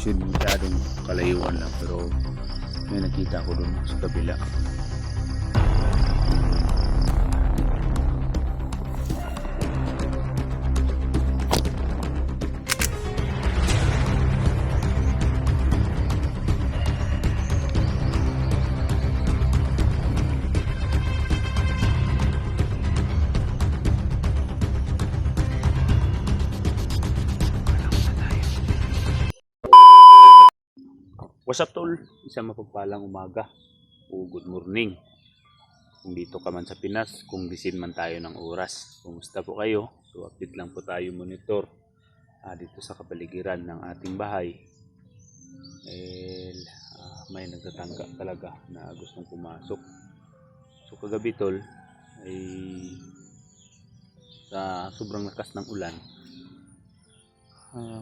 as in masyadong kalayuan lang, pero may nakita ko dun sa kabila. What's up tol? Isang mapagpalang umaga o good morning. Kung dito ka man sa Pinas, kung gisin man tayo ng oras. Kumusta po kayo? So update lang po tayo monitor dito sa kapaligiran ng ating bahay. May nagtatangka talaga na gustong pumasok. So kagabi tol ay sa sobrang lakas ng ulan,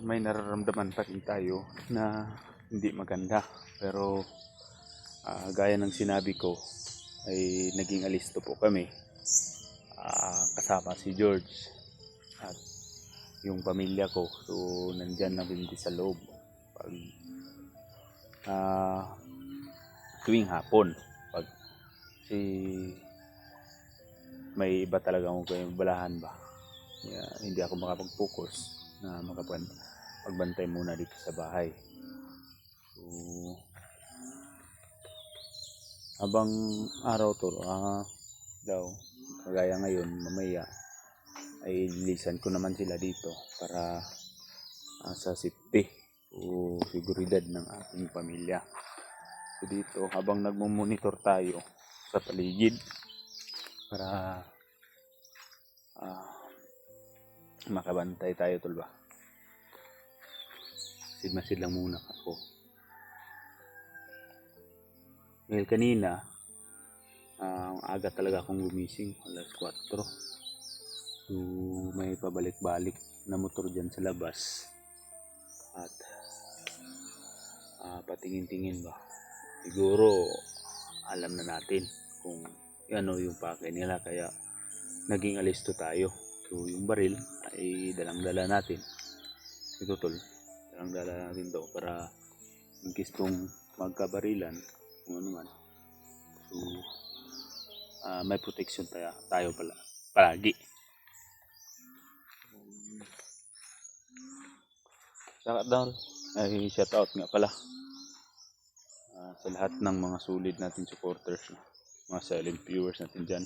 may nararamdaman pa rin tayo na hindi maganda, pero gaya ng sinabi ko ay naging alisto po kami, kasama si George at yung pamilya ko. So nandyan na din sa loob pag tuwing hapon, pag may iba talaga akong balahan ba, hindi ako makapag-focus na magbantay muna dito sa bahay. So, habang araw to daw, kagaya ngayon, mamaya ay lilisan ko naman sila dito para sa safety o seguridad ng ating pamilya. So dito, habang nagmumonitor tayo sa paligid para makabantay tayo tol ba. Sidmasid lang muna ako. Dahil kanina, aga talaga akong gumising, alas 4. So, may pabalik-balik na motor dyan sa labas. At patingin-tingin ba. Siguro, alam na natin kung ano yung pakay nila, kaya naging alisto tayo. So, yung baril ay dalang-dala natin. Ito tol, dalang-dala natin to para in case kung magkabarilan, kung ano man. So, may protection tayo palagi. Ay shout out nga pala sa lahat ng mga solid natin supporters, mga silent viewers natin dyan.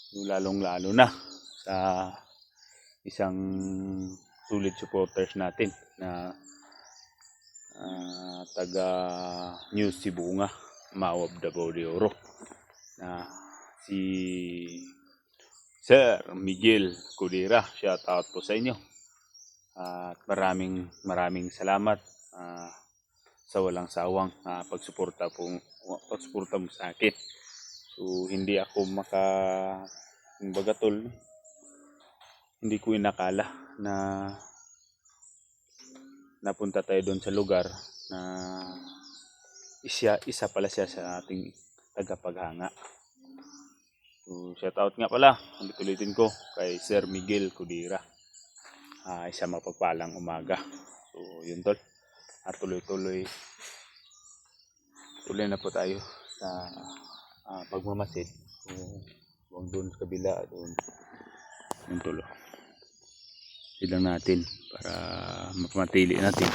So, lalong lalo na sa isang solid supporters natin na taga News Sibunga, Mawab Davao de Oro, na si Sir Miguel Cudera. Shout out po sa inyo at maraming salamat sa walang sawang pagsuporta mo sa akin. So hindi ako bagatol, hindi ko inakala na napunta tayo doon sa lugar na isa pala siya sa ating tagapaghanga. So, shout out nga pala, ulitin ko kay Sir Miguel Cudera. Isa mapagpalang umaga. So yun tol, at tuloy na po tayo sa pagmamasid. So huwag doon sa kabila, doon yung tulo silang natin para mapamatili natin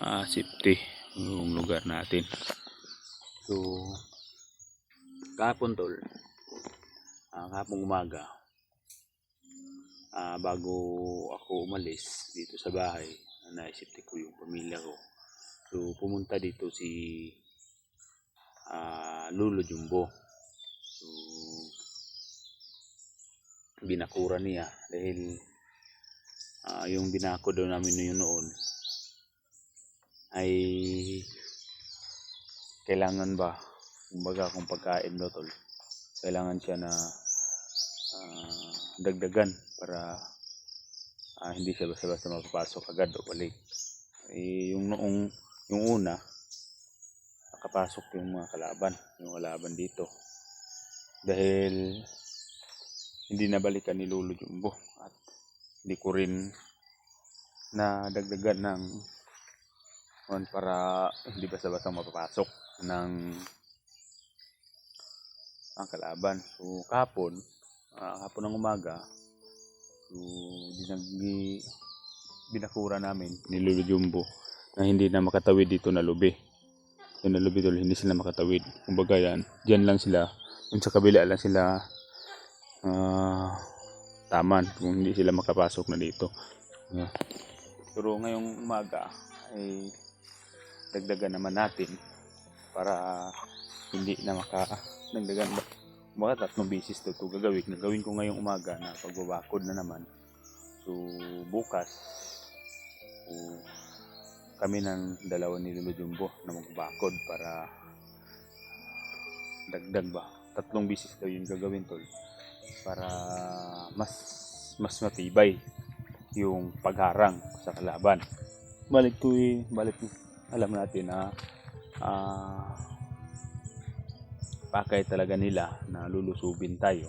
na safety yung lugar natin. So kahapon tol, kahapon umaga, bago ako umalis dito sa bahay, naisipti ko yung pamilya ko. So pumunta dito si Lolo Jumbo. So binakura niya dahil yung binako daw namin noon ay kailangan ba, kumbaga kung pagkain daw tol, kailangan siya na dagdagan para hindi siya basta-basta mapapasok agad o balik. Yung una nakapasok yung mga kalaban dito dahil hindi nabalikan ni Lolo Jumbo at Hindi ko rin na dagdagan ng para hindi basta-basta mapapasok ng ang kalaban. So kahapon ng umaga, so binakura namin ni Lolo Jumbo na hindi na makatawid dito na lubi. Yung na lubi tol, hindi sila makatawid. Kumbaga dyan lang sila, yung sa kabila lang sila taman kung hindi sila makapasok na dito. Pero ngayong umaga ay dagdagan naman natin para hindi na dagdagan mga 3 beses to gagawin ko ngayong umaga na pagbabakod na naman. So bukas kami ng dalawa ni Lolo Jumbo na magbakod para dagdag ba 3 beses daw yung gagawin tol para mas matibay yung pagharang sa kalaban. Balik alam natin na pakay talaga nila na lulusubin tayo.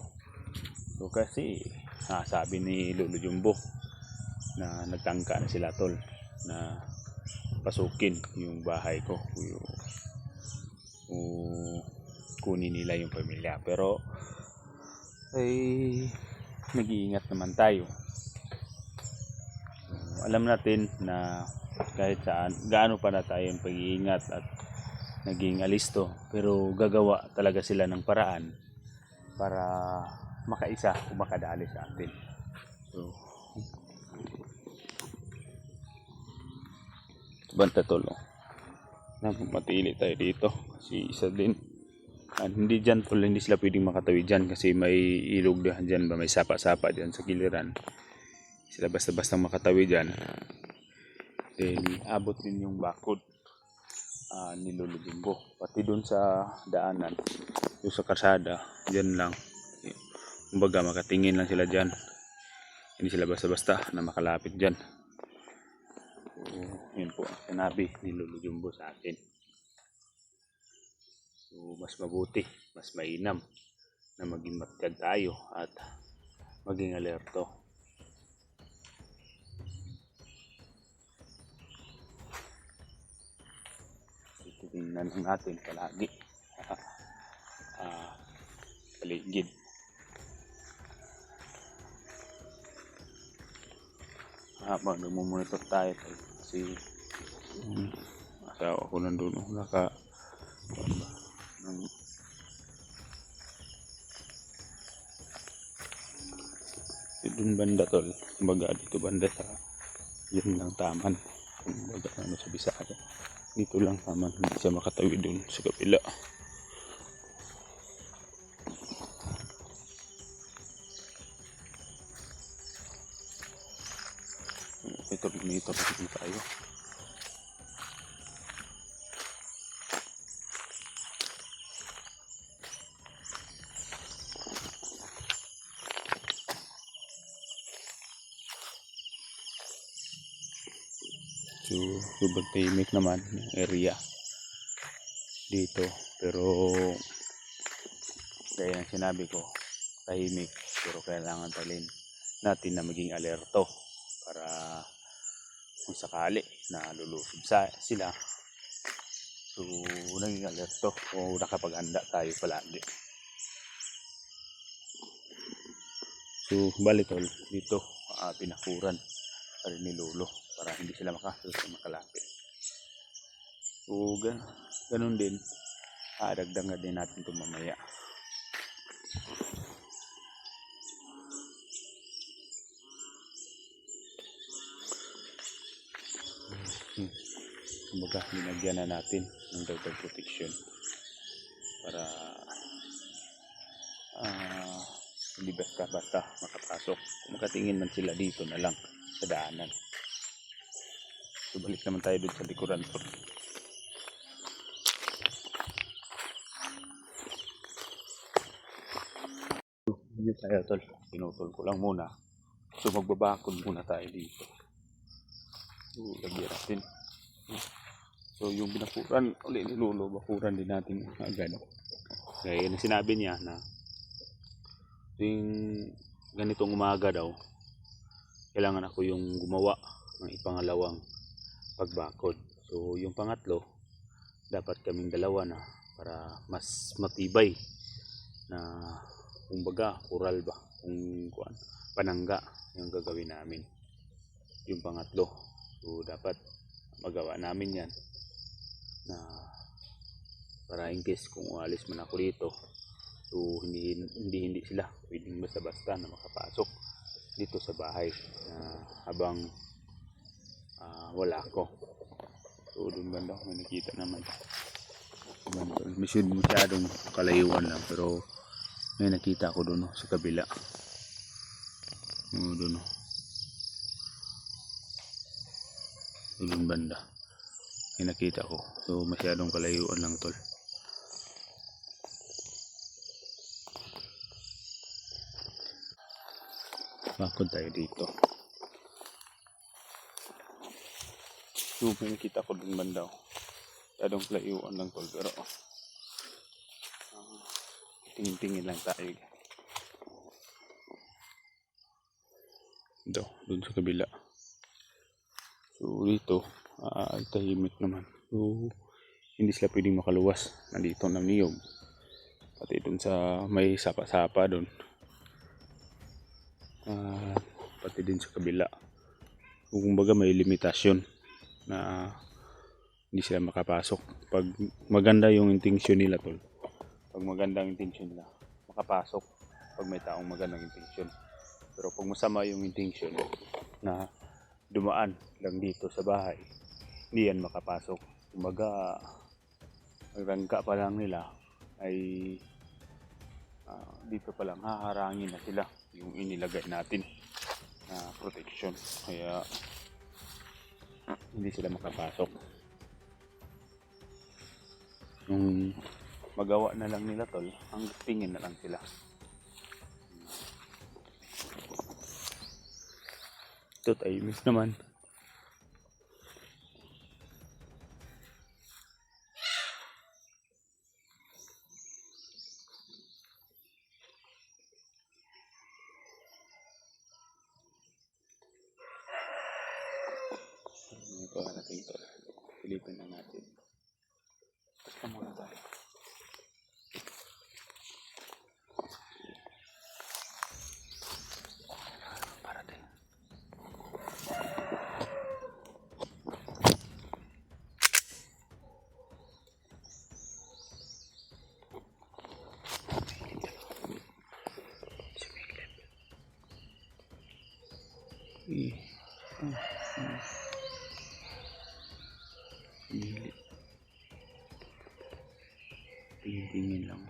So kasi sabi ni Lolo Jumbo na nagtangka na sila tol na pasukin yung bahay ko, kunin nila yung pamilya. Pero ay nag-iingat naman tayo. Alam natin na kahit saan gaano pa na tayo yung pag-iingat at naging alisto, pero gagawa talaga sila ng paraan para makaisa o makadali sa atin. So banta tol, matili tayo dito kasi isa din hindi dyan tol, hindi sila pwedeng makatawid dyan kasi may ilog dyan ba, may sapa-sapa dyan sa giliran. Sila basta-basta makatawid dyan. Then abot din yung bakod ni Lolo Jumbo, pati doon sa daanan, doon sa karsada, dyan lang. Kumbaga makatingin lang sila dyan, hindi sila basta-basta na makalapit dyan. So yun po ang sinabi ni Lolo Jumbo sa atin. So mas mabuti, mas mainam na maging matiyag tayo at maging alerto. Tingnan natin palagi paligid. Habang nagmumonitor tayo kasi asawa ko nandun dun banda tol, kumbaga dito banda sa yun lang taman, kumbaga sa Bisaya dito lang taman, hindi siya makatawid dun sa kapila. Ito tayo. So sobrang tahimik naman yung area dito, pero gaya ng sinabi ko, tahimik pero kailangan talin natin na maging alerto para kung sakali na lulusob sila, so naging alerto o nakapaghanda tayo palagi. So balik tol, dito pinakuran pa rin ni Lolo para hindi sila makalapit. So ganun din, dagdagan din natin ito mamaya. Kumbaga linagyan na natin ng dagdag protection para hindi basta makapasok. Kung makatingin man sila dito na lang sa daanan. So balik naman tayo dun sa likuran po. Dito tayo tol, pinutol ko lang muna. So magbabakod muna tayo dito. So lagyan natin. So yung binakuran ulit ni Lolo, bakuran din natin agad. Kaya yung sinabi niya na yung ganitong umaga daw kailangan ako yung gumawa ng ipangalawang pagbakod. So yung pangatlo, dapat kaming dalawa na para mas matibay na, kumbaga, kural ba, kung kuan, panangga yung gagawin namin yung pangatlo. So dapat magawa namin yan na para in case kung umalis man ako dito, so hindi sila pwedeng basta-basta na makapasok dito sa bahay habang wala ako. So doon banda may nakita naman, masyadong kalayuan lang, pero may nakita ako doon sa kabila. Doon banda may nakita ko, so masyadong kalayuan lang tol. Bakod tayo dito. So may nakita ko doon banda, masyadong kalayuan lang tol, pero tingin-tingin lang tayo doon sa kabila. So dito tahimik naman, so hindi sila pwedeng makaluwas. Nandito ng niyog, pati doon sa may sapa-sapa doon, pati din sa kabila. So, kumbaga may limitasyon na hindi sila makapasok pag maganda yung intensyon nila tol. Pag magandang intensyon nila, makapasok pag may taong magandang intensyon. Pero pag masama yung intensyon na dumaan lang dito sa bahay, hindi yan makapasok. Kumbaga, magrangka pa lang nila ay dito pa lang haharangin na sila yung inilagay natin na protection. Kaya hindi sila makapasok. Yung magawa na lang nila tol, ang tingin na lang sila. Ito tayo miss naman. Ito natin ito. Silipin na natin. Basta muna tayo. Parating. Tingin-tingin lang.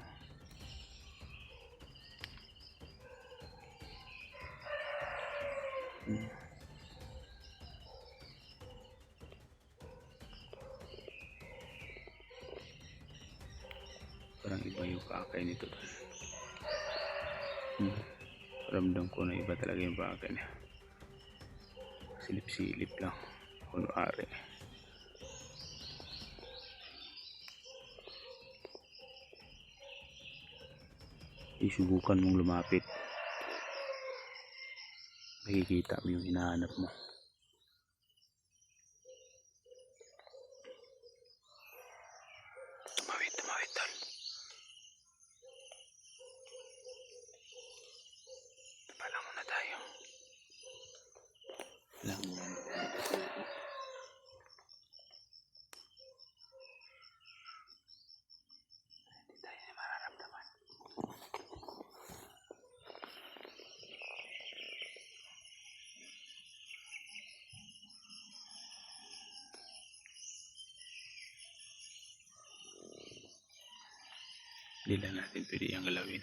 Parang iba yung paakay nito. Ramdam ko na iba talaga yung paakay niya. Silip-silip lang. Kunwari. Isubukan mong lumapit. Nakikita mo yung hinahanap mo. Tumawid tol. Palang muna tayo. Palang muna tayo. Hindi tayo na mararamdaman. Hindi lang natin pwede yung galawin.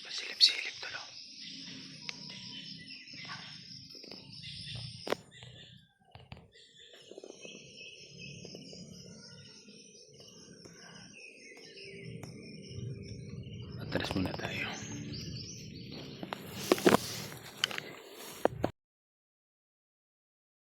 Pasilip-silip tol. Atras muna tayo.